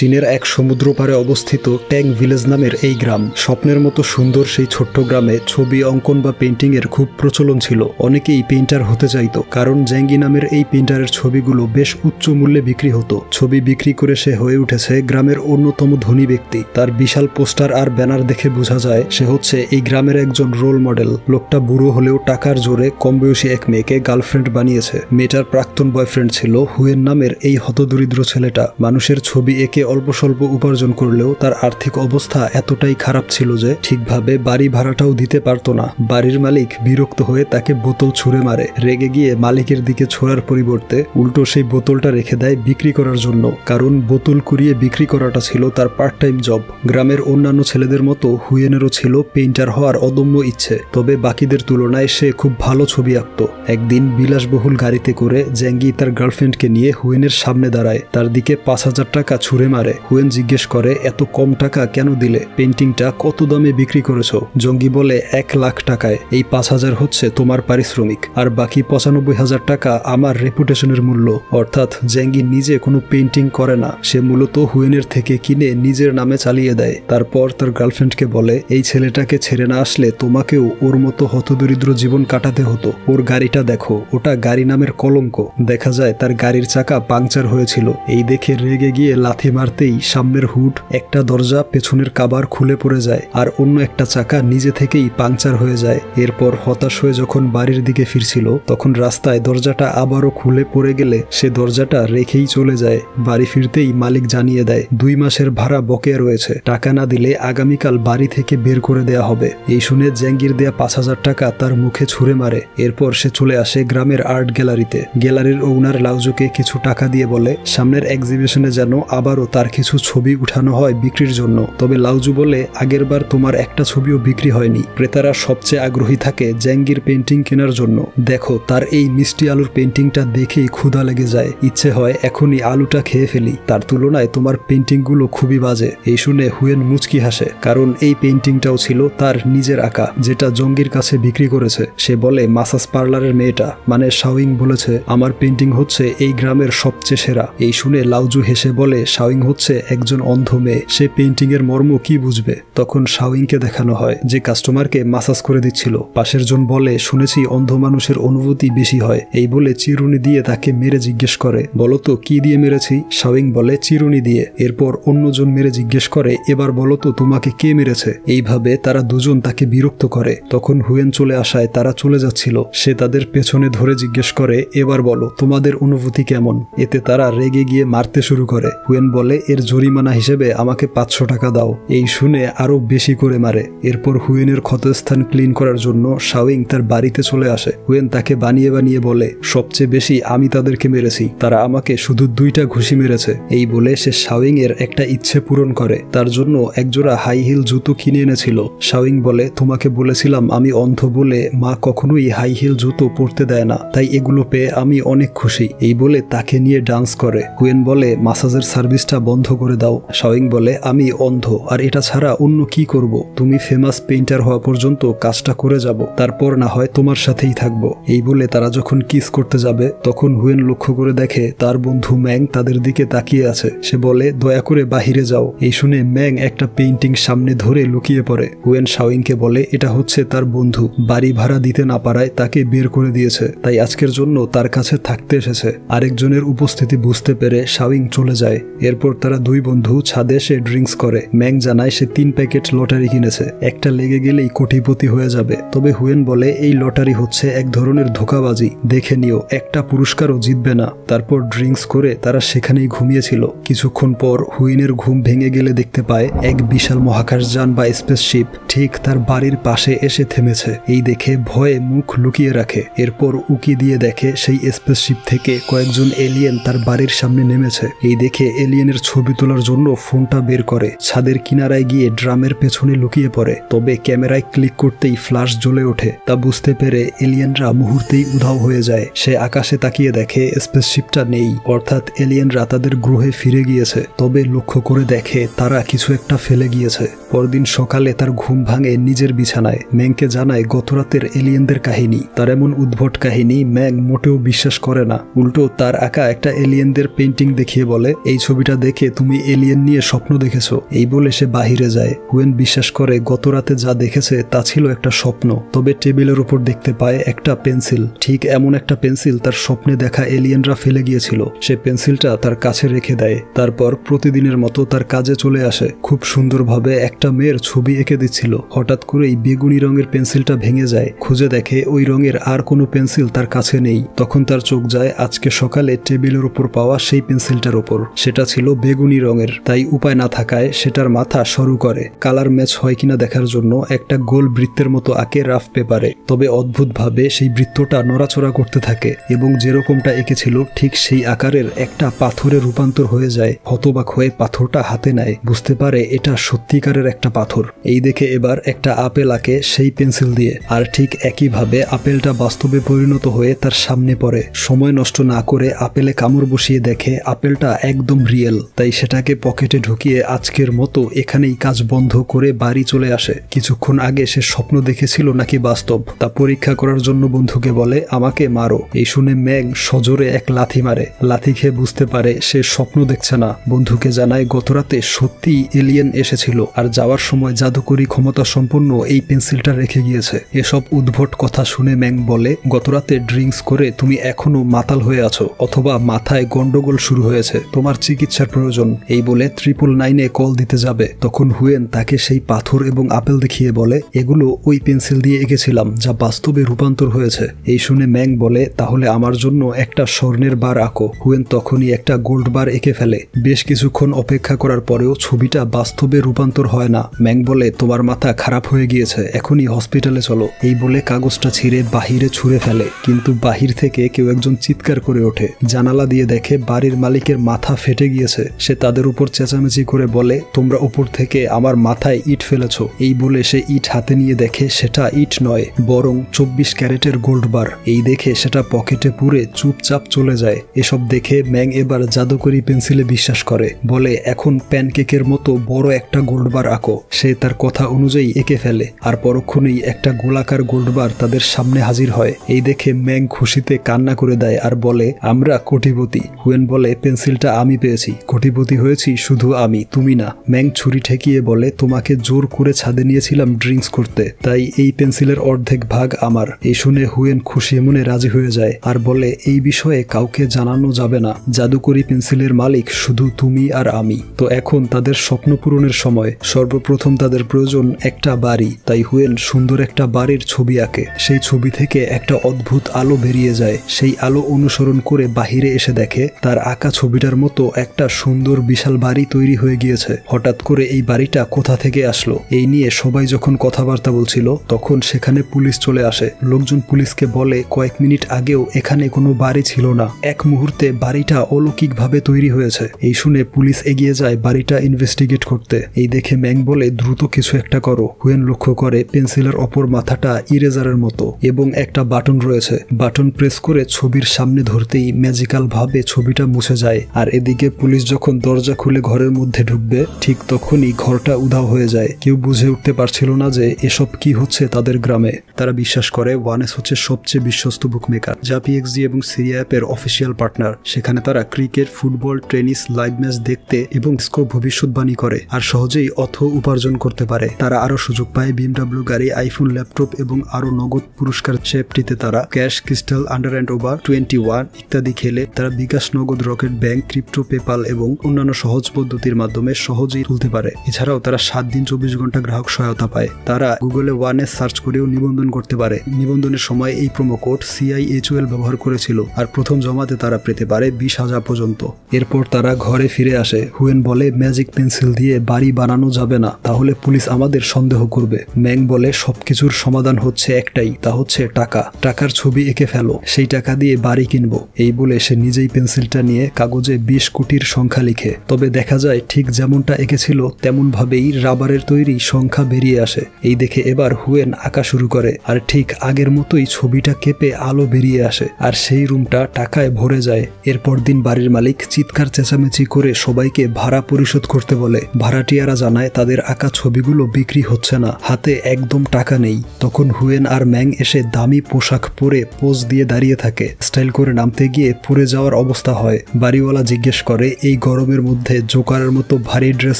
চীনের এক সমুদ্র পারে অবস্থিত ট্যাং ভিলেজ নামের এই গ্রাম। স্বপ্নের মতো সুন্দর সেই ছোট্ট গ্রামে ছবি অঙ্কন বা পেইন্টিং এর খুব প্রচলন ছিল। অনেকেই পেইন্টার হতে চাইতো, কারণ জ্যাঙ্গি নামের এই পেইন্টারের ছবিগুলো বেশ উচ্চ মূল্যে বিক্রি হতো। ছবি বিক্রি করে সে হয়ে উঠেছে গ্রামের অন্যতম ধনী ব্যক্তি। তার বিশাল পোস্টার আর ব্যানার দেখে বোঝা যায় সে হচ্ছে এই গ্রামের একজন রোল মডেল। লোকটা বুড়ো হলেও টাকার জোরে কম বয়সী এক মেয়েকে গার্লফ্রেন্ড বানিয়েছে। মেয়েটার প্রাক্তন বয়ফ্রেন্ড ছিল হুয়েন নামের এই হতদরিদ্র ছেলেটা। মানুষের ছবি এঁকে অল্প স্বল্প উপার্জন করলেও তার আর্থিক অবস্থা এতটাই খারাপ ছিল যে ঠিকভাবে বাড়ি ভাড়াটাও দিতে পারত না। বাড়ির মালিক বিরক্ত হয়ে তাকে বোতল ছুঁড়ে মারে। রেগে গিয়ে মালিকের দিকে ছোড়ার পরিবর্তে উল্টো সেই বোতলটা রেখে দেয় বিক্রি করার জন্য, কারণ বোতল কুড়িয়ে বিক্রি করাটা ছিল তার পার্ট টাইম জব। গ্রামের অন্যান্য ছেলেদের মতো হুয়েনেরও ছিল পেইন্টার হওয়ার অদম্য ইচ্ছে, তবে বাকিদের তুলনায় সে খুব ভালো ছবি আঁকত। একদিন বিলাসবহুল গাড়িতে করে জ্যাঙ্গি তার গার্লফ্রেন্ডকে নিয়ে হুয়েনের সামনে দাঁড়ায়, তার দিকে 5,000 টাকা ছুঁড়ে মারে। হুয়েন জিজ্ঞেস করে এত কম টাকা কেন দিলে? পেইন্টিংটা কত দামে বিক্রি করেছো? জঙ্গি বলে 1 লাখ টাকায়। এই 5,000 হচ্ছে তোমার পারিশ্রমিক, আর বাকি 95,000 টাকা আমার রেপুটেশনের মূল্য। অর্থাৎ জ্যাঙ্গি নিজে কোনো পেইন্টিং করে না, সে মূলত হুয়েনের থেকে কিনে নিজের নামে চালিয়ে দেয়। তারপর তার গার্লফ্রেন্ডকে বলে এই ছেলেটাকে ছেড়ে না আসলে তোমাকেও ওর মতো হতদরিদ্র জীবন কাটাতে হতো। ওর গাড়িটা দেখো, ওটা গাড়ি নামের কলঙ্ক। দেখা যায় তার গাড়ির চাকা পাংচার হয়েছিল। এই দেখে রেগে গিয়ে লাথি মারতেই সামনের হুড, একটা দরজা, পেছনের কাবার খুলে পড়ে যায়, আর অন্য একটা চাকা নিজে থেকেই পাংচার হয়ে যায়। এরপর হতাশ হয়ে যখন বাড়ির দিকে ফিরছিল তখন রাস্তায় দরজাটা আবারও খুলে পড়ে গেলে সে দরজাটা রেখেই চলে যায়। বাড়ি ফিরতেই মালিক জানিয়ে দেয় 2 মাসের ভাড়া বকেয়া রয়েছে, টাকা না দিলে আগামীকাল বাড়ি থেকে বের করে দেয়া হবে। এই শুনে জ্যাঙ্গির দেয়া 5,000 টাকা তার মুখে ছুঁড়ে মারে। এরপর সে চলে আসে গ্রামের আর্ট গ্যালারিতে। গ্যালারির ওনার লাউজুকে কিছু টাকা দিয়ে বলে সামনের এক্সিবিশনে যেন আবারও তার কিছু ছবি উঠানো হয় বিক্রির জন্য। তবে লাউজু বলে আগের বার তোমার একটা ছবিও বিক্রি হয়নি। ক্রেতারা সবচেয়ে আগ্রহী থাকে জ্যাঙ্গির পেইন্টিং কেনার জন্য। দেখো তার এই মিষ্টি আলুর পেইন্টিংটা দেখেই ক্ষুধা লেগে যায়, ইচ্ছে হয় এখনই আলুটা খেয়ে ফেলি। তার তুলনায় তোমার পেইন্টিংগুলো খুবই বাজে। এই শুনে হুয়েন মুচকি হাসে, কারণ এই পেইন্টিংটাও ছিল তার নিজের আঁকা, যেটা জঙ্গির কাছে বিক্রি করেছে। সে বলে মাসাজ পার্লারের মেয়েটা মানে শাওইং বলেছে আমার পেইন্টিং হচ্ছে এই গ্রামের সবচেয়ে সেরা। এই শুনে লাউজু হেসে বলে শাওইং হচ্ছে একজন অন্ধ মেয়ে, সে পেইন্টিং এর মর্ম কি বুঝবে। তখন শাওইংকে দেখানো হয় যে কাস্টমারকে মাসাজ করে দিচ্ছিল। পাশের জন বলে শুনেছি অন্ধ মানুষের অনুভূতি বেশি হয়। এই বলে চিরুনি দিয়ে তাকে মেরে জিজ্ঞেস করে বলতো কি দিয়ে মেরেছি? শাওইং বলে চিরুনি দিয়ে। এরপর অন্যজন মেরে জিজ্ঞেস করে এবার বলতো তোমাকে কে মেরেছে? এইভাবে তারা দুজন তাকে বিরক্ত করে। তখন হুয়েন চলে আসায় তারা চলে যাচ্ছিল। সে তাদের পেছনে ধরে জিজ্ঞেস করে এবার বলো তোমাদের অনুভূতি কেমন? এতে তারা রেগে গিয়ে মারতে শুরু করে। হুয়েন বলে এর জরিমানা হিসেবে আমাকে 500 টাকা দাও। এই শুনে আরো বেশি করে মারে। এরপর হুয়েনের ক্ষতস্থান ক্লিন করার জন্য শাওইং তার বাড়িতে চলে আসে। হুয়েন তাকে বানিয়ে বানিয়ে বলে সবচেয়ে বেশি আমি তাদেরকে মেরেছি, তারা আমাকে শুধু 2টা ঘুষি মেরেছে। এই বলে সে শাওইং এর একটা ইচ্ছে পূরণ করে, তার জন্য একজোড়া হাই হিল জুতো কিনে এনেছিল। শাওইং বলে তোমাকে বলেছিলাম আমি অন্ধ বলে মা কখনোই হাই হিল জুতো পরতে দেয় না, তাই এগুলো পেয়ে আমি অনেক খুশি। এই বলে তাকে নিয়ে ডান্স করে। হুয়েন বলে মাসাজের সার্ভিসটা বন্ধ করে দাও। শাওইং বলে আমি অন্ধ, আর এটা ছাড়া অন্য কি করব? তুমি ফেমাস পেইন্টার হওয়া পর্যন্ত কাজটা করে যাব, তারপর না হয় তোমার সাথেই থাকবো। এই বলে তারা যখন কিস করতে যাবে তখন হুয়েন লক্ষ্য করে দেখে তার বন্ধু ম্যাং তাদের দিকে তাকিয়ে আছে। সে বলে দয়া করে বাহিরে যাও। এই শুনে ম্যাং একটা পেইন্টিং সামনে ধরে লুকিয়ে পড়ে। হুয়েন শাওইংকে বলে এটা হচ্ছে তার বন্ধু, বাড়ি ভাড়া দিতে না পারায় তাকে বের করে দিয়েছে, তাই আজকের জন্য তার কাছে থাকতে এসেছে। আরেকজনের উপস্থিতি বুঝতে পেরে শাওইং চলে যায়। এরপর তারা 2 বন্ধু ছাদে এসে ড্রিঙ্কস করে। ম্যাং জানায় সে 3 প্যাকেট লটারি কিনেছে, একটা লেগে গেলেই কোটিপতি হয়ে যাবে। তবে হুয়েন বলে এই লটারি হচ্ছে এক ধরনের ধোঁকাবাজি, দেখে নিও, একটা পুরস্কারও জিতবে না। তারপর ড্রিঙ্কস করে তারা সেখানেই ঘুমিয়েছিল। কিছুক্ষণ পর হুয়েনের ঘুম ভেঙে গেলে দেখতে পায় এক বিশাল মহাকাশযান বা স্পেসশিপ ঠিক তার বাড়ির পাশে এসে থেমেছে। এই দেখে ভয়ে মুখ লুকিয়ে রাখে। এরপর উকি দিয়ে দেখে সেই স্পেসশিপ থেকে কয়েকজন এলিয়েন তার বাড়ির সামনে নেমেছে। এই দেখে এলিয়েনের ছবি তোলার জন্য ফোনটা বের করে ছাদের কিনারায় গিয়ে ড্রামের পেছনে লুকিয়ে পড়ে। তবে ক্যামেরায় ক্লিক করতেই ফ্ল্যাশ জ্বলে ওঠে। তা বুঝতে পেরে এলিয়েনরা মুহূর্তেই উধাও হয়ে যায়। সে আকাশে তাকিয়ে দেখে স্পেসশিপটা নেই, অর্থাৎ এলিয়েনরা তাদের গ্রহে ফিরে গিয়েছে। তবে লক্ষ্য করে দেখে তারা কিছু একটা ফেলে গিয়েছে। পরদিন সকালে তার ঘুম ভাঙে নিজের বিছানায়। ম্যাংকে জানায় গতরাতের এলিয়েনদের কাহিনী। তার এমন উদ্ভট কাহিনী ম্যাং মোটেও বিশ্বাস করে না। উল্টো তার আঁকা একটা এলিয়েনদের পেইন্টিং দেখিয়ে বলে এই ছবিটা দেখে তুমি এলিয়েন নিয়ে স্বপ্ন দেখেছো, এই বলে সে বাহিরে যায়। হুয়েন বিশ্বাস করে গত রাতে যা দেখেছে তা ছিল একটা স্বপ্ন। তবে টেবিলের উপর দেখতে পায় একটা পেন্সিল, ঠিক এমন একটা পেন্সিল তার স্বপ্নে দেখা এলিয়েনরা ফেলে গিয়েছিল। সে পেন্সিলটা তার কাছে রেখে দেয়। তারপর প্রতিদিনের মতো তার কাজে চলে আসে। খুব সুন্দরভাবে একটা মেয়ের ছবি এঁকে দিচ্ছিল। হঠাৎ করেই বেগুনি রঙের পেন্সিলটা ভেঙে যায়। খুঁজে দেখে ওই রঙের আর কোনো পেন্সিল তার কাছে নেই। তখন তার চোখ যায় আজকে সকালে টেবিলের উপর পাওয়া সেই পেন্সিলটার উপর। সেটা ছিল বেগুনি রঙের। তাই উপায় না থাকায় সেটার মাথা সরু করে কালার ম্যাচ হয় কিনা দেখার জন্য একটা গোল বৃত্তের মতো আঁকে রাফ পেপারে। তবে অদ্ভুতভাবে সেই বৃত্তটা নড়াচড়া করতে থাকে এবং যেরকমটা এঁকেছিল ঠিক সেই আকারের একটা পাথরে রূপান্তর হয়ে যায়। হতবাক হয়ে পাথরটা হাতে নেয়, বুঝতে পারে এটা সত্যিকারের একটা পাথর। এই দেখে এবার একটা আপেল আঁকে সেই পেন্সিল দিয়ে, আর ঠিক একইভাবে আপেলটা বাস্তবে পরিণত হয়ে তার সামনে পড়ে। সময় নষ্ট না করে আপেলে কামড় বসিয়ে দেখে আপেলটা একদম রিয়েল। তাই সেটাকে পকেটে ঢুকিয়ে আজকের মতো এখানেই কাজ বন্ধ করে বাড়ি চলে আসে। কিছুক্ষণ আগে সে স্বপ্ন দেখেছিল নাকি বাস্তব তা পরীক্ষা করার জন্য বন্ধুকে বলে আমাকে মারো। এই শুনে ম্যাং সজোরে এক লাথি মারে। লাথি খেয়ে বুঝতে পারে সে স্বপ্ন দেখছে না। বন্ধুকে জানায় গতরাতে সত্যিই এলিয়েন এসেছিল আর যাওয়ার সময় জাদুকরী ক্ষমতা সম্পন্ন এই পেন্সিলটা রেখে গিয়েছে। এসব উদ্ভট কথা শুনে ম্যাং বলে গতরাতে ড্রিঙ্কস করে তুমি এখনো মাতাল হয়ে আছো, অথবা মাথায় গন্ডগোল শুরু হয়েছে, তোমার চিকিৎসার প্রয়োজন। এই বলে 999-এ কল দিতে যাবে। তখন হুয়েন তাকে সেই পাথর এবং আপেল দেখিয়ে বলে এগুলো ওই পেন্সিল দিয়ে এঁকেছিলাম যা বাস্তবে রূপান্তর হয়েছে। এই শুনে ম্যাং বলে তাহলে আমার জন্য একটা স্বর্ণের বার আঁকো। হুয়েন তখনই একটা গোল্ড বার এঁকে ফেলে। বেশ কিছুক্ষণ অপেক্ষা করার পরেও ছবিটা বাস্তবে রূপান্তর হয় না। ম্যাং বলে তোমার মাথা খারাপ হয়ে গিয়েছে, এখনই হসপিটালে চলো। এই বলে কাগজটা ছিঁড়ে বাহিরে ছুঁড়ে ফেলে। কিন্তু বাহির থেকে কেউ একজন চিৎকার করে ওঠে। জানালা দিয়ে দেখে বাড়ির মালিকের মাথা ফেটে গিয়েছে। সে তাদের উপর চেঁচামেচি করে বলে তোমরা উপর থেকে আমার মাথায় ইট ফেলেছো। এই বলে সে ইট হাতে নিয়ে দেখে সেটা ইট নয়, বরং 24 ক্যারেটের গোল্ড বার। এই দেখে সেটা পকেটে পুরে চুপচাপ চলে যায়। এসব দেখে ম্যাং এবার জাদুকরি পেন্সিলে বিশ্বাস করে, বলে এখন প্যানকেকের মতো বড় একটা গোল্ড বার আঁকো। সে তার কথা অনুযায়ী এঁকে ফেলে, আর পরক্ষণেই একটা গোলাকার গোল্ড বার তাদের সামনে হাজির হয়। এই দেখে ম্যাং খুশিতে কান্না করে দেয় আর বলে আমরা কোটিপতি। হুয়েন বলে পেন্সিলটা আমি পেয়েছি, কোটিপতি হয়েছি শুধু আমি, তুমি না। ম্যাং ছুরি ঠেকিয়ে বলে তোমাকে জোর করে ছাদে নিয়েছিলাম ড্রিঙ্কস করতে, তাই এই পেন্সিলের অর্ধেক ভাগ আমার। এই শুনে হুয়েন খুশি মনে রাজি হয়ে যায় আর বলে এই বিষয়ে কাউকে জানানো যাবে না, জাদুকরি পেন্সিলের মালিক শুধু তুমি আর আমি। তো এখন তাদের স্বপ্ন পূরণের সময়। সর্বপ্রথম তাদের প্রয়োজন একটা বাড়ি। তাই হুয়েন সুন্দর একটা বাড়ির ছবি আঁকে। সেই ছবি থেকে একটা অদ্ভুত আলো বেরিয়ে যায়। সেই আলো অনুসরণ করে বাহিরে এসে দেখে তার আঁকা ছবিটার মতো একটা সুন্দর বিশাল বাড়ি তৈরি হয়ে গিয়েছে। হঠাৎ করে এই বাড়িটা কোথা থেকে আসলো এই নিয়ে সবাই যখন কথাবার্তা বলছিল তখন সেখানে পুলিশ চলে আসে। লোকজন পুলিশকে বলে কয়েক মিনিট আগেও এখানে কোনো বাড়ি ছিল না, এক মুহূর্তে বাড়িটা অলৌকিকভাবে তৈরি হয়েছে। এই শুনে পুলিশ এগিয়ে যায় বাড়িটা ইনভেস্টিগেট করতে। এই দেখে ম্যাং বলে দ্রুত কিছু একটা করো। হুয়েন লক্ষ্য করে পেন্সিলের অপর মাথাটা ইরেজারের মতো এবং একটা বাটন রয়েছে। বাটন প্রেস করে ছবির সামনে ধরতেই ম্যাজিক্যাল ভাবে ছবিটা মুছে যায়। আর এদিকে পুলিশ যখন দরজা খুলে ঘরের মধ্যে ঢুকবে ঠিক তখনই ঘরটা উধাও হয়ে যায়। কেউ বুঝে উঠতে পারছিল না যে এসব কি হচ্ছে তাদের গ্রামে। তারা বিশ্বাস করে ওয়ানেস হচ্ছে সবচেয়ে বিশ্বস্ত বুকমেকার, যা পিএক্সজি এবং সিরিয়া অ্যাপের অফিসিয়াল পার্টনার। সেখানে তারা cricket, football, tennis, live match দেখতে এবং স্কোর ভবিষ্যৎবাণী করে আর সহজেই অর্থ উপার্জন করতে পারে। তারা আরো সুযোগ পায় BMW গাড়ি, আইফোন, ল্যাপটপ এবং আরো নগদ পুরস্কার। চ্যাপটিতে তারা cash, crystal, under and over 21 ইত্যাদি খেলে তারা বিকাশ, নগদ, রকেট ব্যাংক, ক্রিপ্টো, পেপাল এবং অন্যান্য সহজ পদ্ধতির মাধ্যমে সহজেই তুলতে পারে। এছাড়াও তারা 7 দিন 24 ঘন্টা গ্রাহক সহায়তা পায়। তারা গুগলে ওয়ানেস সার্চ করেও নিবন্ধন করতে পারে। নিবন্ধনের সময় এই প্রোমো কোড CIHOL ব্যবহার করেছিল আর প্রথম জমাতে তারা পেতে পারে 20,000 পর্যন্ত। এরপর তারা ঘরে ফিরে আসে। হুয়েন বলে ম্যাজিক পেন্সিল দিয়ে বাড়ি বানানো যাবে না, তাহলে পুলিশ আমাদের সন্দেহ করবে। ম্যাং বলে সবকিছুর সমাধান হচ্ছে একটাই, তা হচ্ছে টাকা। টাকার ছবি এঁকে ফেলো, সেই টাকা দিয়ে বাড়ি কিনবো। এই বলে সে নিজেই পেন্সিলটা নিয়ে কাগজে 20 কোটির সংখ্যা লিখে। তবে দেখা যায় ঠিক যেমনটা এঁকেছিল তেমন ভাবেই রাবারের তৈরি সংখ্যা বেরিয়ে আসে। এই দেখে এবার হুয়েন আঁকা শুরু করে আর ঠিক আগের মতোই ছবিটা কেঁপে আলো বেরিয়ে আসে আর সেই রুমটা টাকায় ভরে যায়। এরপর দিন বাড়ির মালিক চিৎকার চেঁচামেচি করে সবাইকে ভাড়া পরিশোধ করতে বলে। ভাড়াটিয়ারা জানায় তাদের আঁকা ছবিগুলো বিক্রি হচ্ছে না, হাতে একদম টাকা নেই। তখন হুয়েন আর ম্যাং এসে দামি পোশাক পরে পোজ দিয়ে দাঁড়িয়ে থাকে। স্টাইল করে নামতে গিয়ে পড়ে যাওয়ার অবস্থা হয়। বাড়িওয়ালা জিজ্ঞেস করে এই গরমের মধ্যে জোকারের মতো ভারী ড্রেস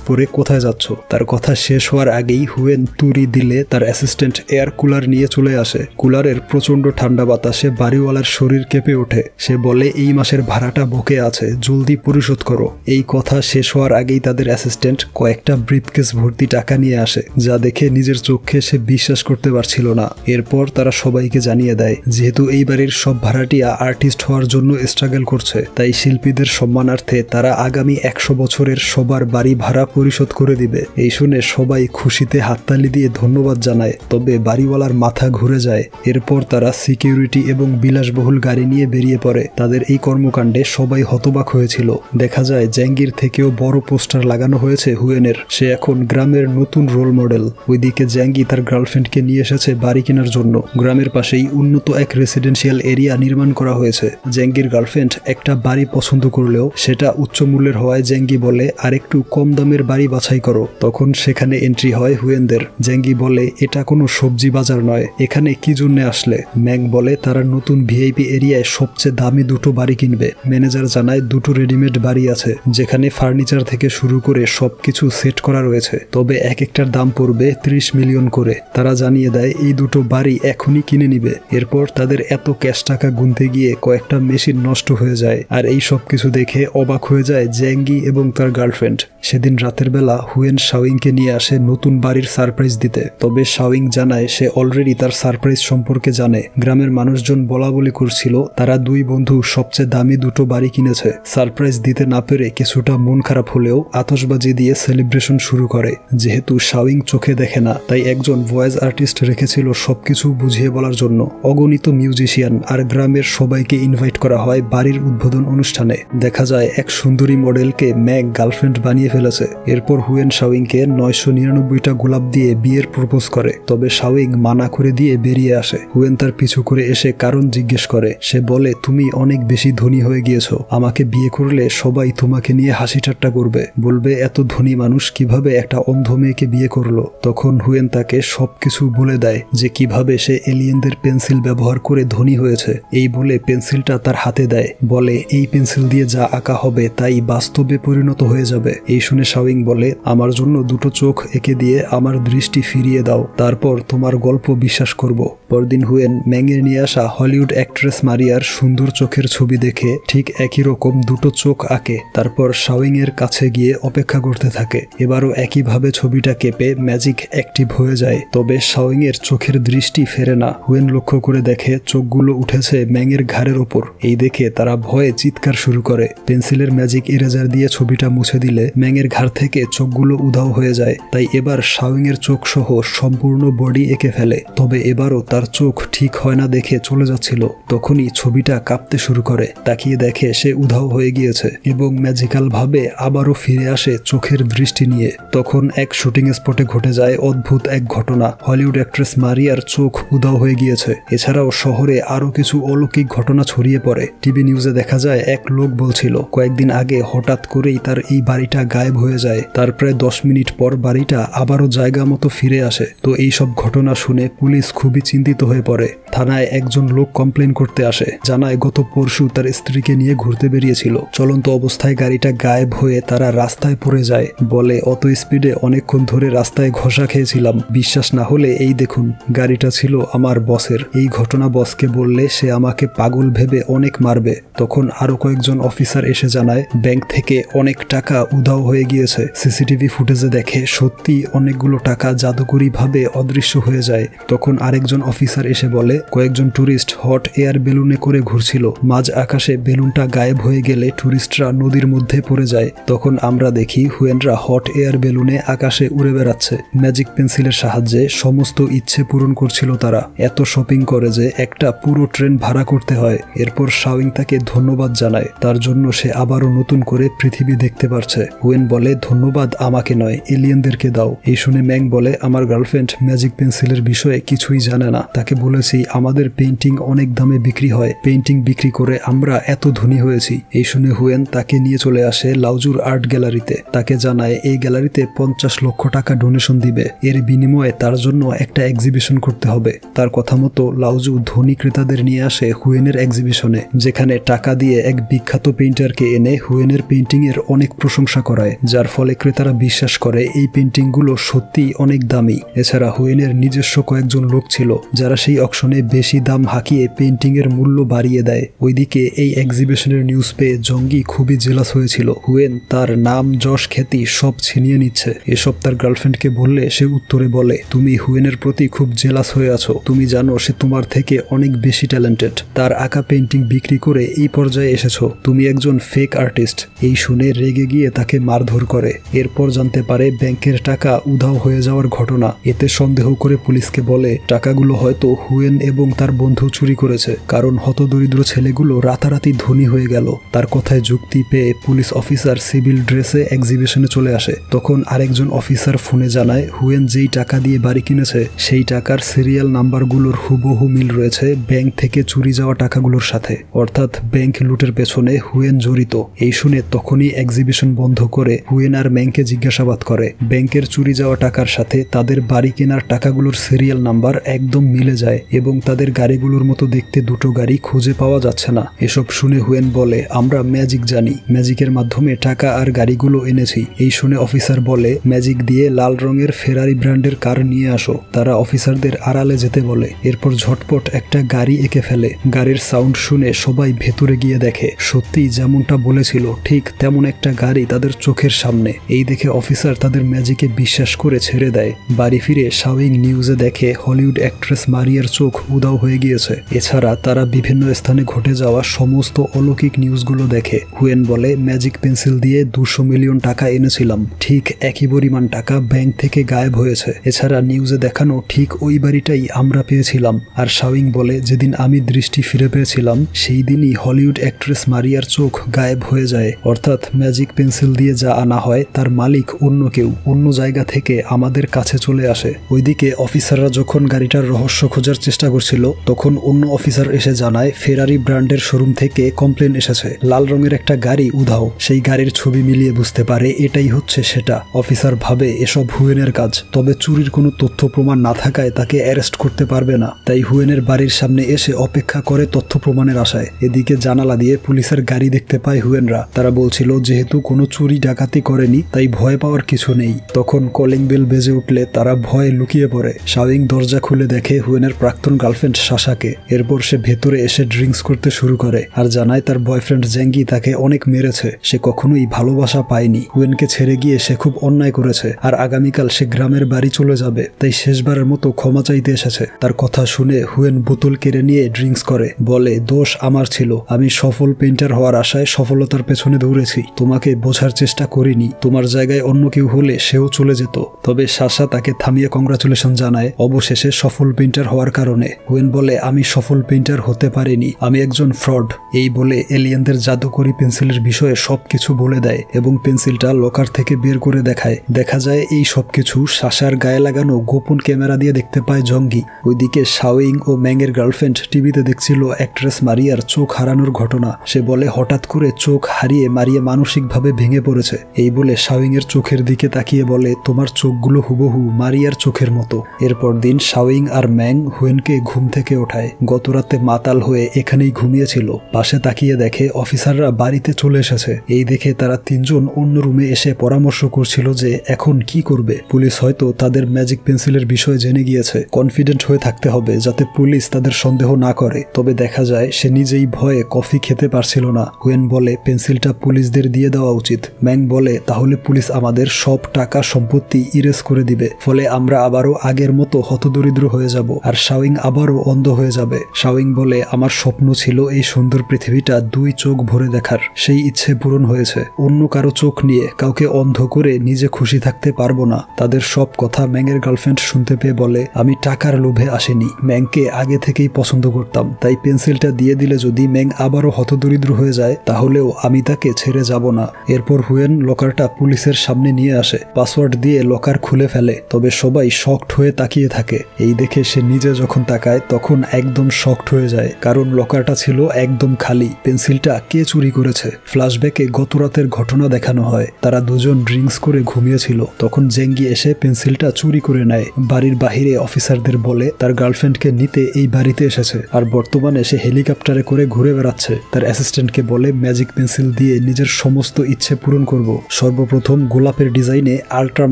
পরে কোথায় যাচ্ছ? তার কথা শেষ হওয়ার আগেই হুয়েন তুড়ি দিলে তার অ্যাসিস্ট্যান্ট এয়ার কুলার নিয়ে চলে আসে। কুলারের প্রচন্ড ঠান্ডা বাতাসে বাড়িওয়ালার শরীর কেঁপে ওঠে। সে বলে এই মাসের ভাড়াটা বকে আছে, জলদি পরিশোধ করো। এই কথা শেষ হওয়ার আগেই তাদের অ্যাসিস্ট্যান্ট কয়েকটা ব্রিফকেস ভর্তি টাকা নিয়ে আসে, যা দেখে নিজের চোখে সে বিশ্বাস করতে পারছিল না। এরপর তারা সবাইকে জানিয়ে দেয় যেহেতু এই বাড়ির সব ভাড়াটিয়া আর্টিস্ট হওয়ার জন্য স্ট্রাগল করছে, তাই শিল্পীদের সম্মানার্থে তারা আগামী 100 বছরের সবার বাড়ি ভাড়া পরিশোধ করে দিবে। এই শুনে সবাই খুশিতে হাততালি দিয়ে ধন্যবাদ জানায়। তবে বাড়িওয়ালার মাথা ঘুরে যায়। এরপর তারা সিকিউরিটি এবং বিলাসবহুল গাড়ি নিয়ে বেরিয়ে পড়ে। তাদের এই কর্মকাণ্ডে সবাই হতবাক হয়েছিল। দেখা যায় জাহাঙ্গীর থেকেও বড় পোস্টার লাগানো হয়েছে হুয়েনের। সে এখন গ্রামের নতুন রোল মডেল। ওইদিকে জাহাঙ্গীর তার গার্লফ্রেন্ডকে নিয়ে এসেছে বাড়ি কেনার জন্য। গ্রামের পাশেই উন্নত এক রেসিডেন্সিয়াল এরিয়া নির্মাণ করা হয়েছে। জাহাঙ্গীর গার্লফ্রেন্ড একটা বাড়ি পছন্দ করলেও সেটা উচ্চ মূল্যের হওয়ায় জাহাঙ্গীর বলে আর একটু কম দামের বাড়ি বাছাই করো। তখন সেখানে এন্ট্রি হয় হুয়েনদের। জাহাঙ্গীর বলে এটা কোনো সবজি বাজার নয়, এখানে কি জন্য আসলে? ম্যাং বলে তারা নতুন ভিআইপি এরিয়ায় সবচেয়ে দামি দুটো বাড়ি কিনবে। ম্যানেজার জানায় দুটো রেডিমেড বাড়ি আছে, যেখানে ফার্নিচার থেকে শুরু করে সবকিছু সেট করা রয়েছে। তবে এক একটার দাম পড়বে 30 মিলিয়ন করে। তারা জানিয়ে দেয় এই দুটো বাড়ি এখনই কিনে নিবে। এরপর তাদের এত ক্যাশ টাকা গুনতে গিয়ে কয়েকটা মেশিন নষ্ট হয়ে যায়। আর এই সব কিছু দেখে অবাক হয়ে যায় জাহাঙ্গীর এবং তার গার্লফ্রেন্ড। সেদিন রাতের বেলা হুয়েন শাওইংকে নিয়ে আসে নতুন বাড়ির সারপ্রাইজ দিতে। তবে শাওইং জানায় সে অলরেডি তার সারপ্রাইজ সম্পর্কে জানে। গ্রামের মানুষজন বলা বলি করছিল তারা দুই বন্ধু সবচেয়ে দামি দুটো বাড়ি কিনেছে। সারপ্রাইজ দিতে না পেরে কিছুটা মন খারাপ হলেও আতশবাজি দিয়ে সেলিব্রেশন শুরু করে। যেহেতু শাওইং চোখে দেখে না, তাই একজন ভয়েস আর্টিস্ট রেখেছিল সবকিছু বুঝিয়ে বলার জন্য। অগণিত মিউজিশিয়ান আর গ্রামের সবাইকে ইনভাইট করা হয় বাড়ির উদ্বোধন অনুষ্ঠানে। দেখা যায় এক সুন্দরী মডেলকে ম্যাগ গার্লফ্রেন্ড বানিয়ে ফেলেছে। এরপর হুয়েন শাওইংকে 999টা গোলাপ দিয়ে বিয়ের প্রপোজ করে। তবে শাওইং মানা করে দিয়ে বেরিয়ে আসে। হুয়েন তার পিছু করে এসে কারণ জিজ্ঞেস করে। সে বলে তুমি অনেক বেশি ধনী হয়ে গিয়েছো, আমাকে বিয়ে করলে সবাই তোমাকে নিয়ে হাসি ঠাট্টা করবে, বলবে এত ধনী মানুষ কিভাবে একটা অন্ধ মেয়েকে বিয়ে করলো। তখন হুয়েন তাকে সবকিছু বলে দেয় যে কিভাবে সে এলিয়েনদের পেন্সিল ব্যবহার করে ধনী হয়েছে। এই বলে পেন্সিলটা তার হাতে দেয়, বলে এই পেন্সিল দিয়ে যা আঁকা হবে তাই বাস্তবে পরিণত হয়ে যাবে। এই শুনে শাওইং বলে আমার জন্য দুটো চোখ এঁকে দিয়ে আমার দৃষ্টি ফিরিয়ে দাও, তারপর তোমার গল্প বিশ্বাস করব। পরদিন হুয়েন ম্যাংয়ের নিয়ে আসা হলিউড অ্যাক্ট্রেস মারিয়ার সুন্দর চোখের ছবি দেখে ঠিক একই রকম দুটো চোখ আঁকে। তারপর শাওইং এর কাছে গিয়ে অপেক্ষা করতে থাকে। এবারও একইভাবে ছবিটা কেঁপে ম্যাজিক অ্যাক্টিভ হয়ে যায়। তবে শাওইং এর চোখের দৃষ্টি ফেরে না। হুয়েন লক্ষ্য করে দেখে চোখগুলো উঠেছে ম্যাংয়ের ঘাড়ের ওপর। এই দেখে তারা ভয়ে চিৎকার শুরু করে। পেন্সিলের ম্যাজিক ইরেজার দিয়ে ছবিটা মুছে দিলে ম্যাংয়ের ঘাড় থেকে চোখগুলো উধাও হয়ে যায়। তাই এবার শাওইং এর চোখ সহ সম্পূর্ণ বডি এঁকে ফেলে। তবে এবারও তার চোখ ঠিক হয় না দেখে চলে যাচ্ছিল। তখনই ছবিটা কাঁপতে শুরু করে। তাকিয়ে দেখে সে উধাও হয়ে গিয়েছে এবং ম্যাজিক্যাল ভাবে আবারও ফিরে আসে চোখের দৃষ্টি নিয়ে। তখন এক শুটিং স্পটে ঘটে যায় অদ্ভুত এক ঘটনা। হলিউড অ্যাক্ট্রেস মারিয়ার চোখ উধাও হয়ে গিয়েছে। এছাড়াও শহরে আরো কিছু অলৌকিক ঘটনা ছড়িয়ে পড়ে। টিভি নিউজে দেখা যায় এক লোক বলছিল কয়েকদিন আগে হঠাৎ করেই তার এই বাড়িটা গায়েব হয়ে যায়। তার প্রায় 10 মিনিট পর বাড়িটা আবারও জায়গা মতো ফিরে আসে। তো এই সব ঘটনা শুনে পুলিশ খুবই চিন্তিত হয়ে পড়ে। থানায় একজন লোক কমপ্লেন করতে আসে, জানায় গত পরশু তার স্ত্রীকে নিয়ে ঘুরতে বেরিয়েছিল। চলন্ত অবস্থায় গাড়িটা গায়েব হয়ে তারা রাস্তায় পড়ে যায়। বলে অত স্পিডে অনেকক্ষণ ধরে রাস্তায় ঘষা খেয়েছিলাম, বিশ্বাস না হলে এই দেখুন, গাড়িটা ছিল আমার বসের। এই ঘটনা বসকে বললে সে আমাকে পাগল ভেবে অনেক মারবে। তখন আরো কয়েকজন অফিসার এসে জানায় ব্যাংক থেকে অনেক টাকা উধাও হয়ে গিয়েছে। সিসিটিভি ফুটেজে দেখে সত্যি অনেকগুলো টাকা জাদুকরী ভাবে অদৃশ্য হয়ে যায়। তখন আরেকজন অফিসার এসে বলে কয়েকজন টুরিস্ট হট এয়ার বেলুনে করে ঘুরছিল, মাঝ আকাশে বেলুনটা গায়েব হয়ে গেলে টুরিস্টরা নদীর মধ্যে পড়ে যায়। তখন আমরা দেখি হুয়েনরা হট এয়ার বেলুনে আকাশে উড়ে বেড়াচ্ছে। ম্যাজিক পেন্সিলের সাহায্যে সমস্ত ইচ্ছে পূরণ করছিল তারা। এত শপিং করে যে একটা পুরো ট্রেন ভাড়া করতে হয়। এরপর শাওইং তাকে ধন্যবাদ জানায়, তার জন্য সে আবারও নতুন করে পৃথিবী দেখতে পারছে। হুয়েন বলে ধন্যবাদ আমাকে নয়, এলিয়েনদেরকে দাও। এই শুনে ম্যাং বলে আমার গার্লফ্রেন্ড ম্যাজিক পেন্সিলের বিষয়ে কিছুই জানে না। তাকে বলেছি আমাদের পেইন্টিং অনেক দামে বিক্রি হয়, পেইন্টিং বিক্রি করে আমরা এত ধনী হয়েছি। এই শুনে হুয়েন তাকে নিয়ে চলে আসে লাউজুর আর্ট গ্যালারিতে। তাকে জানায় এই গ্যালারিতে 50 লক্ষ টাকা ডোনেশন দিবে, এর বিনিময়ে তার জন্য একটা এক্সিবিশন করতে হবে। তার কথা মতো লাউজু ধনী ক্রেতাদের নিয়ে আসে হুয়েনের এক্সিবিশনে, যেখানে টাকা দিয়ে এক বিখ্যাত পেইন্টারকে এনে হুয়েন হুয়েনের পেইন্টিংয়ের অনেক প্রশংসা করায়, যার ফলে ক্রেতারা বিশ্বাস করে এই পেইন্টিংগুলো সত্যিই অনেক দামি। এছাড়া হুয়েনের নিজস্ব কয়েকজন লোক ছিল যারা সেই অকশনে বেশি দাম হাঁকিয়ে পেইন্টিংয়ের মূল্য বাড়িয়ে দেয়। ওইদিকে এই এক্সিবিশনের নিউজ পেয়ে জঙ্গি খুবই জেলাস হয়েছিল। হুয়েন তার নাম, যশ, খ্যাতি সব ছিনিয়ে নিচ্ছে। এসব তার গার্লফ্রেন্ডকে বললে সে উত্তরে বলে, তুমি হুয়েনের প্রতি খুব জেলাস হয়ে আছো, তুমি জানো সে তোমার থেকে অনেক বেশি ট্যালেন্টেড। তার আঁকা পেইন্টিং বিক্রি করে এই পর্যায়ে এসেছো, তুমি একজন ফেক আর্টিস্ট। এই শুনে রেগে গিয়ে তাকে মারধর করে। এরপর জানতে পারে ব্যাংকের টাকা উধাও হয়ে যাওয়ার ঘটনা। এতে সন্দেহ করে পুলিশকে বলে টাকাগুলো হয়তো হুয়েন এবং তার বন্ধু চুরি করেছে, কারণ হতদরিদ্র ছেলেগুলো রাতারাতি ধনী হয়ে গেল। তার কথায় যুক্তি পেয়ে পুলিশ অফিসার সিভিল ড্রেসে এক্সিবিশনে চলে আসে। তখন আরেকজন অফিসার ফোনে জানায় হুয়েন যেই টাকা দিয়ে বাড়ি কিনেছে সেই টাকার সিরিয়াল নাম্বারগুলোর হুবহু মিল রয়েছে ব্যাংক থেকে চুরি যাওয়া টাকাগুলোর সাথে, অর্থাৎ ব্যাংক লুটের পেছনে হুয়েন জড়িত। এই শুনে তখনই এক্সিবিশন বন্ধ করে হুয়েন আর ম্যাংকে জিজ্ঞাসাবাদ করে। ব্যাংকের চুরি যাওয়া টাকার সাথে তাদের বাড়ি কেনার টাকাগুলোর সিরিয়াল নাম্বার একদম মিলে যায় এবং তাদের গাড়িগুলোর মতো দেখতে দুটো গাড়ি খুঁজে পাওয়া যাচ্ছে না। এসব শুনে হুয়েন বলে, আমরা ম্যাজিক জানি, ম্যাজিকের মাধ্যমে টাকা আর গাড়িগুলো এনেছি। এই শুনে অফিসার বলে, ম্যাজিক দিয়ে লাল রঙের ফেরারি ব্র্যান্ডের কার নিয়ে আসো। তারা অফিসারদের আড়ালে যেতে বলে। এরপর ঝটপট একটা গাড়ি এঁকে ফেলে। গাড়ির সাউন্ড শুনে সবাই ভেতরে গিয়ে দেখে সত্যি যেমনটা বলেছিল ঠিক তেমন একটা গাড়ি তাদের চোখের সামনে। এই দেখে অফিসার তাদের ম্যাজিকে বিশ্বাস করে ছেড়ে দেয়। বাড়ি ফিরে শাওয়িং নিউজে দেখে হলিউড অ্যাক্ট্রেস মারিয়ার চোখ উধাও হয়ে গিয়েছে। এছাড়া তারা বিভিন্ন স্থানে ঘটে যাওয়া সমস্ত অলৌকিক নিউজগুলো দেখে। হুয়েন বলে, ম্যাজিক পেন্সিল দিয়ে 200 মিলিয়ন টাকা এনেছিলাম, ঠিক একই পরিমাণ টাকা ব্যাংক থেকে গায়েব হয়েছে। এছাড়া নিউজে দেখানো ঠিক ওই বাড়িটাই আমরা পেয়েছিলাম। আর শাওয়িং বলে, যেদিন আমি দৃষ্টি ফিরে পেয়েছিলাম সেই দিনই হলিউড অ্যাক্ট্রেস মারিয়ার চোখ গায়েব হয়ে যায়। অর্থাৎ ম্যাজিক পেন্সিল দিয়ে যা আনা হয় তার মালিক অন্য কেউ, অন্য জায়গা থেকে আমাদের কাছে চলে আসে। ওইদিকে অফিসাররা যখন গাড়িটার রহস্য খোঁজার চেষ্টা করছিল তখন অন্য অফিসার এসে জানায় ফেরারি ব্র্যান্ডের শোরুম থেকে কমপ্লেন এসেছে, লাল রঙের একটা গাড়ি উধাও। সেই গাড়ির ছবি মিলিয়ে বুঝতে পারে এটাই হচ্ছে সেটা। অফিসার ভাবে এসব হুয়েনের কাজ, তবে চুরির কোনো তথ্য প্রমাণ না থাকায় তাকে অ্যারেস্ট করতে পারবে না। তাই হুয়েনের বাড়ির সামনে এসে অপেক্ষা করে তথ্য প্রমাণের আশায়। এদিকে জানালা দিয়ে পুলিশের গাড়ি দেখতে পায় হুয়েনরা। তারা বলছিল যেহেতু কোনো চুরি ডাকাতি করেনি তাই ভয় পাওয়ার কিছু নেই। তখন কলিং বেল বেজে উঠলে তারা ভয়ে লুকিয়ে পড়ে। শাওয়িং দরজা খুলে দেখে হুয়েনের প্রাক্তন গার্লফ্রেন্ড সাশাকে। এরপর সে ভেতরে এসে ড্রিঙ্কস করতে শুরু করে আর জানায় তার বয়ফ্রেন্ড জেঙ্গি তাকে অনেক মেরেছে, সে কখনোই ভালোবাসা পায়নি। হুয়েনকে ছেড়ে গিয়ে সে খুব অন্যায় করেছে আর আগামীকাল সে গ্রামের বাড়ি চলে যাবে, তাই শেষবারের মতো ক্ষমা চাইতে এসেছে। তার কথা শুনে হুয়েন বোতল কেড়ে নিয়ে ড্রিঙ্কস করে, বলে দোষ আমার ছিল, আমি সফল পেইন্টার হওয়ার আশায় সফলতার পেছনে দৌড়েছি, তোমাকে বোঝার চেষ্টা করিনি। তোমার জায়গায় অন্য কেউ হলে সেও চলে যেত। তবে সাশা তাকে থামিয়ে কংগ্রাচুলেশন জানায় অবশেষে সফল পেইন্টার হওয়ার কারণে। হুয়েন বলে, আমি সফল পেইন্টার হতে পারিনি, আমি একজন ফ্রড। এই বলে এলিয়েনদের জাদুকরি পেন্সিলের বিষয়ে সবকিছু বলে দেয় এবং পেন্সিলটা লকার থেকে বের করে দেখায়। দেখা যায় এই সবকিছু সাশার গায়ে লাগানো গোপন ক্যামেরা দিয়ে দেখতে পায় জঙ্গি। ওইদিকে শাওয়িং ও ম্যাংয়ের গার্লফ্রেন্ড টিভিতে দেখছিল অ্যাক্ট্রেস মারিয়ার চোখ হারানোর ঘটনা। সে বলে হঠাৎ করে চোখ হারিয়ে মারিয়া মানসিকভাবে ভেঙে পড়েছে। এই বলে শাওয়িং এর চোখের দিকে তাকিয়ে বলে, তোমার চোখগুলো হুবহু মারিয়ার চোখের মতো। এরপর দিন শাওয়িং আর ম্যাং হুয়েনকে ঘুম থেকে ওঠায়। গতরাতে মাতাল হয়ে এখানেই ঘুমিয়েছিল। পাশে তাকিয়ে দেখে অফিসাররা বাড়িতে চলে এসেছে। এই দেখে তারা তিনজন অন্য রুমে এসে পরামর্শ করছিল যে এখন কি করবে। পুলিশ হয়তো তাদের ম্যাজিক পেন্সিলের বিষয়ে জেনে গিয়েছে। কনফিডেন্ট হয়ে থাকতে হবে যাতে পুলিশ তাদের সন্দেহ না করে। তবে দেখা যায় সে নিজেই ভয়ে কফি খেতে পারছিল না। হুয়েন বলে পেন্সিলটা পুলিশদের দিয়ে দেওয়া উচিত। ম্যাং বলে তাহলে পুলিশ আমাদের সব টাকা সম্পত্তি ইরেজ করে দিবে, ফলে আমরা আবারও আগের মতো হতদরিদ্র হয়ে যাব আর শাওয়িং আবারও অন্ধ হয়ে যাবে। শাওয়িং বলে আমার স্বপ্ন ছিল এই সুন্দর পৃথিবীটা 2 চোখ ভরে দেখার, সেই ইচ্ছে পূরণ হয়েছে। অন্য কারো চোখ নিয়ে কাউকে অন্ধ করে নিজে খুশি থাকতে পারবো না। তাদের সব কথা ম্যাংয়ের গার্লফ্রেন্ড শুনতে পেয়ে বলে আমি টাকার লোভে আসেনি, ম্যাংকে আগে থেকেই পছন্দ করতাম, তাই পেন্সিলটা দিয়ে দিলে যদি ম্যাং আবারও হতদরিদ্র হয়ে যায় তাহলেও আমি তাকে ছেড়ে যাব না। এরপর হুয়েন লকারটা পুলিশের সামনে নিয়ে আসে, পাসওয়ার্ড দিয়ে লকার খুলে ফেলে। তবে সবাই শকড হয়ে তাকিয়ে থাকে। এই দেখে সে নিজে যখন তাকায় তখন একদম শকড হয়ে যায়, কারণ লকারটা ছিল একদম খালি। পেন্সিলটা কে চুরি করেছে? ফ্ল্যাশব্যাকে গত রাতের ঘটনা দেখানো হয়। তারা দুজন ড্রিঙ্কস করে ঘুমিয়েছিল। তখন জেঙ্গি এসে পেন্সিলটা চুরি করে নেয়। বাড়ির বাহিরে অফিসারদের বলে তার গার্লফ্রেন্ডকে নিতে এই বাড়িতে এসেছে আর বর্তমানে সে হেলিকপ্টারে করে ঘুরে বেড়াচ্ছে। তার অ্যাসিস্ট্যান্টকে বলে ম্যাজিক পেন্সিল পেন্সিল দিয়ে নিজের সমস্ত ইচ্ছে পূরণ করব। সর্বপ্রথম গোলাপের ডিজাইনে ultra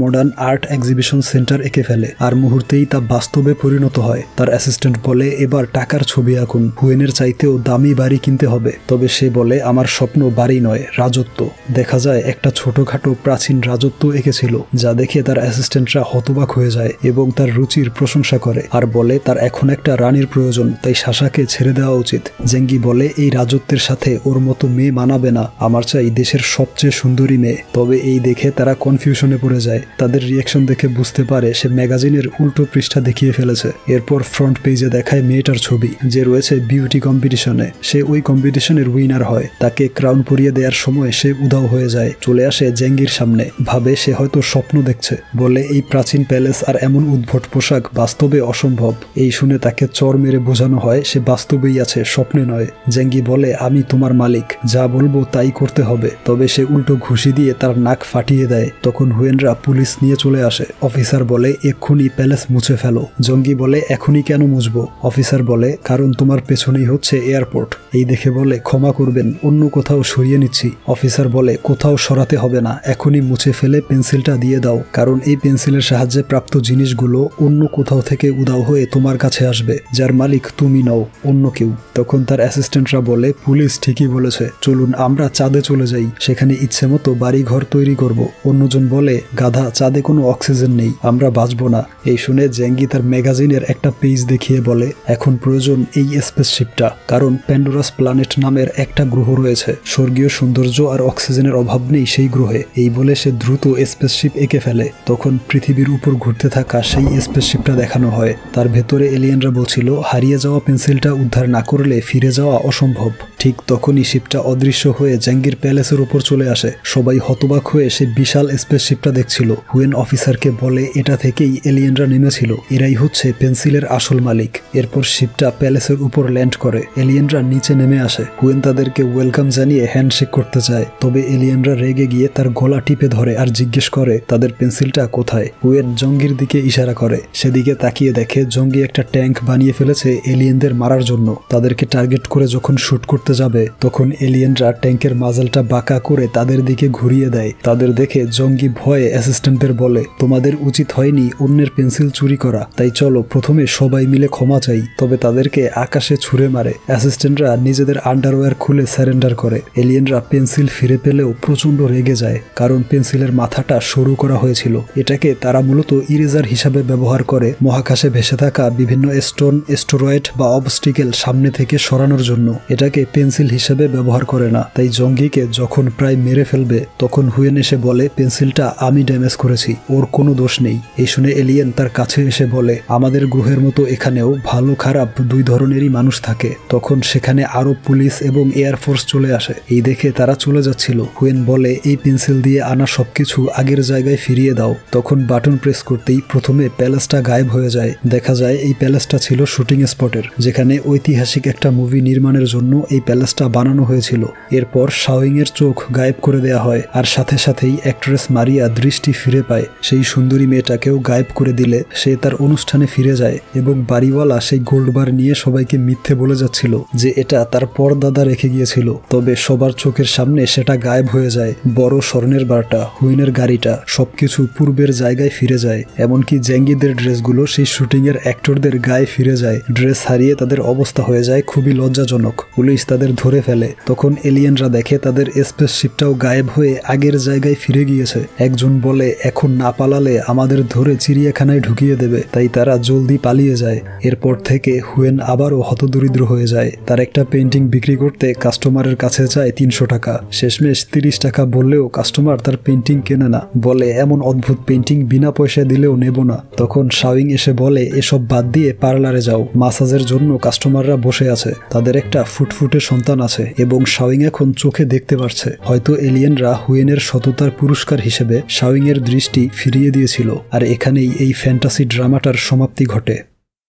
modern art exhibition centre এঁকে ফেলে, আর মুহূর্তেই তা বাস্তবে পরিণত হয়। তার অ্যাসিস্ট্যান্ট বলে, এবার টাকার ছবি আঁকুন, হুয়েনের চাইতেও দামি বাড়ি কিনতে হবে। তবে সে বলে, আমার স্বপ্ন বাড়ি নয়, রাজত্ব। দেখা যায় একটা ছোটখাটো প্রাচীন রাজত্ব এঁকেছিল, যা দেখে তার অ্যাসিস্ট্যান্টরা হতবাক হয়ে যায় এবং তার রুচির প্রশংসা করে, আর বলে তার এখন একটা রানীর প্রয়োজন, তাই সাশাকে ছেড়ে দেওয়া উচিত। জেঙ্গি বলে, এই রাজত্বের সাথে ওর মতো মেয়ে মানাবে না, আমার চাই দেশের সবচেয়ে সুন্দরী মেয়ে। তবে এই দেখে তারা কনফিউশনে পড়ে যায়। তাদের রিয়াকশন দেখে বুঝতে পারে সে ম্যাগাজিনের উল্টো পৃষ্ঠা দেখিয়ে ফেলেছে। এরপর ফ্রন্ট পেজে দেখায় মেয়েটার ছবি, যে রয়েছে বিউটি কম্পিটিশনে। সে ওই কম্পিটিশনের উইনার হয়। তাকে ক্রাউন পরিয়ে দেওয়ার সময় সে উধাও হয়ে যায়, চলে আসে জেঙ্গির সামনে। ভাবে সে হয়তো স্বপ্ন দেখছে, বলে এই প্রাচীন প্যালেস আর এমন উদ্ভট পোশাক বাস্তবে অসম্ভব। এই শুনে তাকে চর মেরে বোঝানো হয় সে বাস্তবেই আছে, স্বপ্নে নয়। জেঙ্গি বলে, আমি তোমার মালিক, যা বলবো তাই করতে হবে। তবে সে উল্টো ঘুষি দিয়ে তার নাক ফাটিয়ে দেয়। তখন হুয়েনরা পুলিশ নিয়ে চলে আসে। অফিসার বলে, এক্ষুনি প্যালেস মুছে ফেলো। জঙ্গি বলে, এখনই কেন মুছবো? অফিসার বলে, কারণ তোমার পেছনেই হচ্ছে এয়ারপোর্ট। এই দেখে বলে, ক্ষমা করবেন, অন্য কোথাও সরিয়ে নিচ্ছি। অফিসার বলে, কোথাও সরাতে হবে না, এখনই মুছে ফেলে পেন্সিলটা দিয়ে দাও, কারণ এই পেন্সিলের সাহায্যে প্রাপ্ত জিনিসগুলো অন্য কোথাও থেকে উধাও হয়ে তোমার কাছে আসবে, যার মালিক তুমি নও, অন্য কেউ। তখন তার অ্যাসিস্ট্যান্টরা বলে, পুলিশ ঠিকই বলেছে, চলুন আমরা চাঁদে চলে যাই, সেখানে ইচ্ছে মতো বাড়ি ঘর তৈরি করব। অন্যজন বলে, গাধা, চাঁদে কোনো অক্সিজেন নেই, আমরা বাঁচবো না। এই শুনে জেঙ্গি তার ম্যাগাজিনের একটা পেজ দেখিয়ে বলে, এখন প্রয়োজন এই স্পেসশিপটা, কারণ প্যান্ডোরাস প্ল্যানেট নামের একটা গ্রহ রয়েছে, স্বর্গীয় সৌন্দর্য আর অক্সিজেনের অভাব নেই সেই গ্রহে। এই বলে সে দ্রুত স্পেসশিপ এঁকে ফেলে। তখন পৃথিবীর উপর ঘুরতে থাকা সেই স্পেসশিপটা দেখানো হয়। তার ভেতরে এলিয়েনরা বলছিল, হারিয়ে যাওয়া পেন্সিলটা উদ্ধার না করলে ফিরে যাওয়া অসম্ভব। ঠিক তখনই শিপটা অদৃশ্য হয়ে জেঙ্গির প্যালেসের উপর চলে আসে। সবাই হতবাক হয়ে সে বিশাল স্পেসশিপটা দেখছিল। হুয়েন অফিসারকে বলে, এটা থেকেই এলিয়েনরা নেমেছিল, এরাই হচ্ছে পেন্সিলের আসল মালিক। এরপর শিপটা প্যালেসের উপর ল্যান্ড করে। এলিয়েনরা নিচে নেমে আসে। হুয়েন তাদেরকে ওয়েলকাম জানিয়ে হ্যান্ডশেক করতে চায়, তবে এলিয়েনরা রেগে গিয়ে তার গলা টিপে ধরে আর জিজ্ঞেস করে তাদের পেন্সিলটা কোথায়। হুয়েন জঙ্গির দিকে ইশারা করে। সেদিকে তাকিয়ে দেখে জঙ্গি একটা ট্যাঙ্ক বানিয়ে ফেলেছে এলিয়েনদের মারার জন্য। তাদেরকে টার্গেট করে যখন শুট করতে যাবে, তখন এলিয়েনরা ট্যাঙ্কের মাজালটা বাঁকা করে তাদের দিকে ঘুরিয়ে দেয়। তাদের দেখে জঙ্গি ভয়ে অ্যাসিস্ট্যান্টদের বলে, তোমাদের উচিত হয়নি অন্যের পেন্সিল চুরি করা, তাই চলো প্রথমে সবাই মিলে ক্ষমা চাই। তবে তাদেরকে আকাশে ছুঁড়ে মারে। অ্যাসিস্ট্যান্টরা নিজেদের আন্ডারওয়্যার খুলে স্যারেন্ডার করে। এলিয়েনরা পেন্সিল ফিরে পেলেও প্রচন্ড রেগে যায়, কারণ পেন্সিলের মাথাটা সরু করা হয়েছিল। এটাকে তারা মূলত ইরেজার হিসাবে ব্যবহার করে মহাকাশে ভেসে থাকা বিভিন্ন স্টোন, অ্যাস্টেরয়েড বা অবস্টিকেল সামনে থেকে সরানোর জন্য। এটাকে পেন্সিল হিসেবে ব্যবহার করে না। তাই জঙ্গিকে যখন প্রায় মেরে ফেলবে, তখন হুয়েন এসে বলে, পেন্সিলটা আমি ড্যামেজ করেছি, ওর কোনো দোষ নেই। এই শুনে এলিয়েন তার কাছে এসে বলে, আমাদের গ্রহের মতো এখানেও ভালো খারাপ দুই ধরনেরই মানুষ থাকে। তখন সেখানে আরো পুলিশ এবং এয়ারফোর্স চলে আসে। এই দেখে তারা চলে যাচ্ছিল। হুয়েন বলে, এই পেন্সিল দিয়ে আনা সবকিছু আগের জায়গায় ফিরিয়ে দাও। তখন বাটন প্রেস করতেই প্রথমে প্যালেসটা গায়েব হয়ে যায়। দেখা যায় এই প্যালেসটা ছিল শুটিং স্পটের, যেখানে ঐতিহাসিক একটা মুভি নির্মাণের জন্য এই প্যালেসটা বানানো হয়েছিল। এরপর শাওইং এর চোখ গায়েব করে দেয়া হয়, আর সাথে সাথেই অ্যাক্ট্রেস মারিয়া দৃষ্টি ফিরে পায়। সেই সুন্দরী মেয়েটাকেও গায়েব করে দিলে সে তার অনুষ্ঠানে ফিরে যায়, এবং বাড়িওয়ালা সেই গোল্ড বার নিয়ে সবাইকে মিথ্যে বলে যাচ্ছিল যে এটা তার পরদাদা রেখে গিয়েছিল। তবে সবার চোখের সামনে সেটা গায়েব হয়ে যায়। বড় স্বর্ণের বারটা, হুইনের গাড়িটা, সবকিছু পূর্বের জায়গায় ফিরে যায়। এমনকি জেঙ্গিদের ড্রেসগুলো সেই শুটিং এর অ্যাক্টরদের গায়ে ফিরে যায়। ড্রেস হারিয়ে তাদের অবস্থা হয়ে যায় খুবই লজ্জাজনক। পুলিশ তাদের ধরে ফেলে। তখন এলিয়েনরা দেখে তাদের স্পেসশিপটাও গায়েব হয়ে আগের জায়গায় ফিরে গিয়েছে। একজন বলে, এখন না পালালে আমাদের ধরে চিড়িয়াখানায় ঢুকিয়ে দেবে, তাই তারা জলদি পালিয়ে যায়। এরপর থেকে হুয়েন আবারও হতদরিদ্র হয়ে যায়। তার একটা পেন্টিং বিক্রি করতে কাস্টমারের কাছে যায় 300 টাকা। শেষমেশ 30 টাকা বললেও কাস্টমার তার পেন্টিং কেনে না, বলে এমন অদ্ভুত পেন্টিং বিনা পয়সায় দিলেও নেব না। তখন শাওইং এসে বলে, এসব বাদ দিয়ে পার্লারে যাও, মাসাজের জন্য কাস্টমাররা বসে আছে, তাদের একটা ফুটফুটে সন্তান আছে, এবং শাওইং এখন চোখে দেখতে পারছে। হয়তো এলিয়েনরা হুয়েনের সততার পুরস্কার হিসেবে শাওইং এর দৃষ্টি ফিরিয়ে দিয়েছিল। আর এখানেই এই ফ্যান্টাসি ড্রামাটার সমাপ্তি ঘটে।